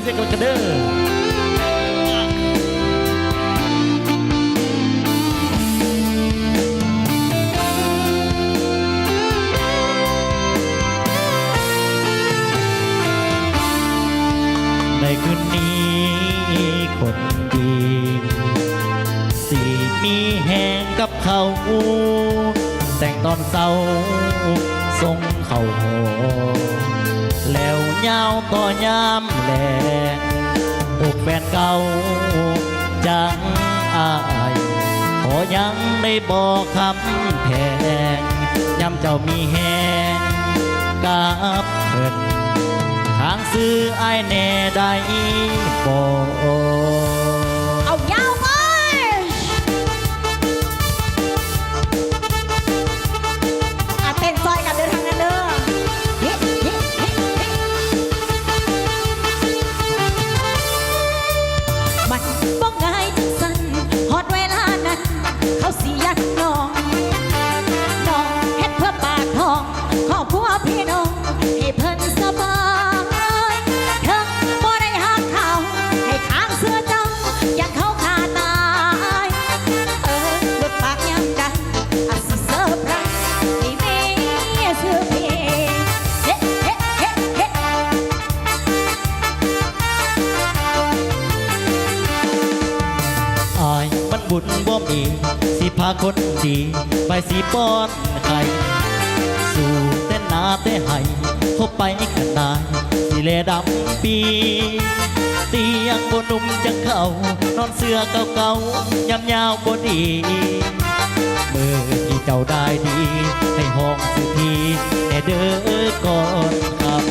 เสียกันเด้อในคืนนี้คนดีสีมีแห้งกับเขาแต่งตอนเศร้าส่งเข่าหอแล้วยาวต่อยามแลงอกแฟนเก่าจังอายขอยังได้บอกคำแพงย้ำเจ้ามีแห้งกับเพิ่นทางซื้อไอ้แน่ได้บอกเอายาวไปเต้นซอยกันเดินทางนั้นเด้อมันบ่ง่ายจังสันฮอดเวลานั้นเขาสิยักน้องเฮ็ดเพื่อปากท้องขอผัวพี่น้องให้เพิ่นสบายถึงบ่ได้หักเขาให้ข้างเสื้อเจ้าอยากเขาขาตายหลุดปากยังได้อาจสิเซอร์ไพรส์ให้แม่เสื้อเพเฮ้เฮ้เฮ้เฮ้อายมันบุญบ่มีสิพาคนดีไปสิป้อนไข่สู่เต้นนาเต้ให้พบไปกันนายสิเลดำปีเตียงบนนุ่มจังเขานอนเสื้อเก่าๆยำยาวบนดีมือที่เจ้าได้ดีให้ห้องสิทีแน่เด้อก่อนครับ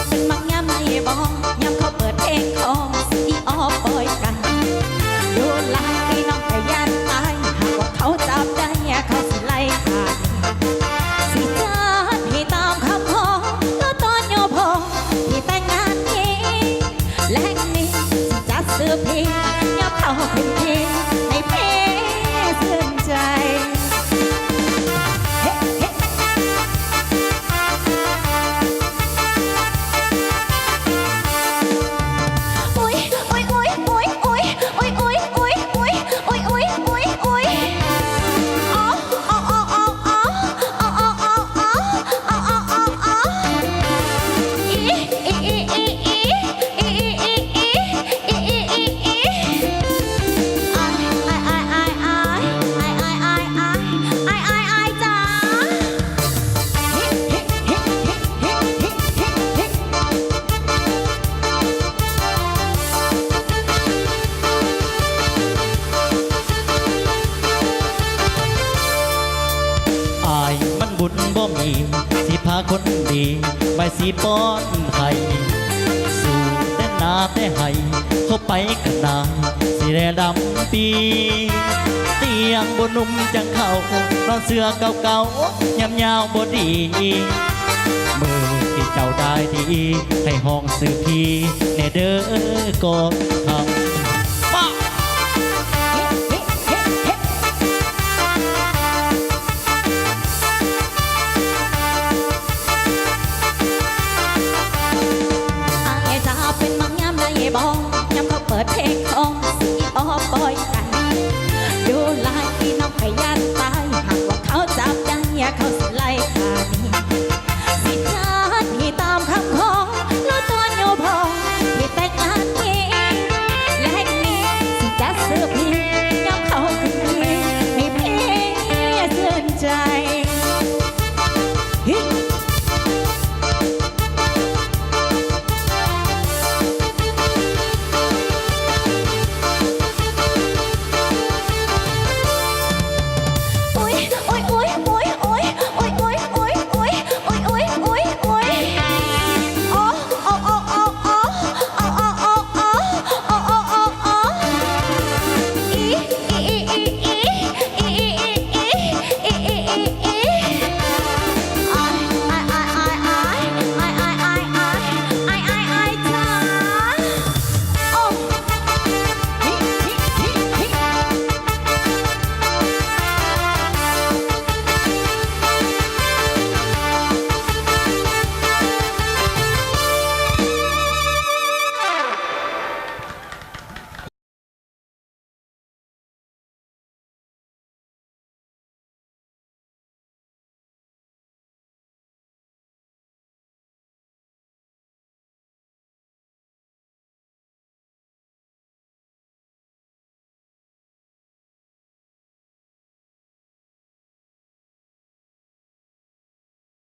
เป็นมักยามไม่บอกยามเขาเปิดเพลงของสิออปล่อยกันดูลายพี่น้องขยันตายหากว่าเขาจับได้เขาสิไล่ขาดสิจัดให้ตามคำขอแล้วตอนโยพอที่แต่งงานนี้และนี้สิจัดเสื้อเพลงยามเขาเป็นเพลงให้เพลงซึ้งใจบุญบ่มีสิพาคนดีไปสิป้อนไข่สู่เต้นนาเต้ให้เข้าไปกันนาสิแลดำปีเตียงบนนุ่มจังเขานอนเสื้อเก่าๆยำยาวบดีมือที่เจ้าได้ดีให้ห้องสื่อพีแน่เด้อก่อนทำบอกยามเขาเปิดเพลงของสิออปล่อยกันดูลายพี่น้องขยัน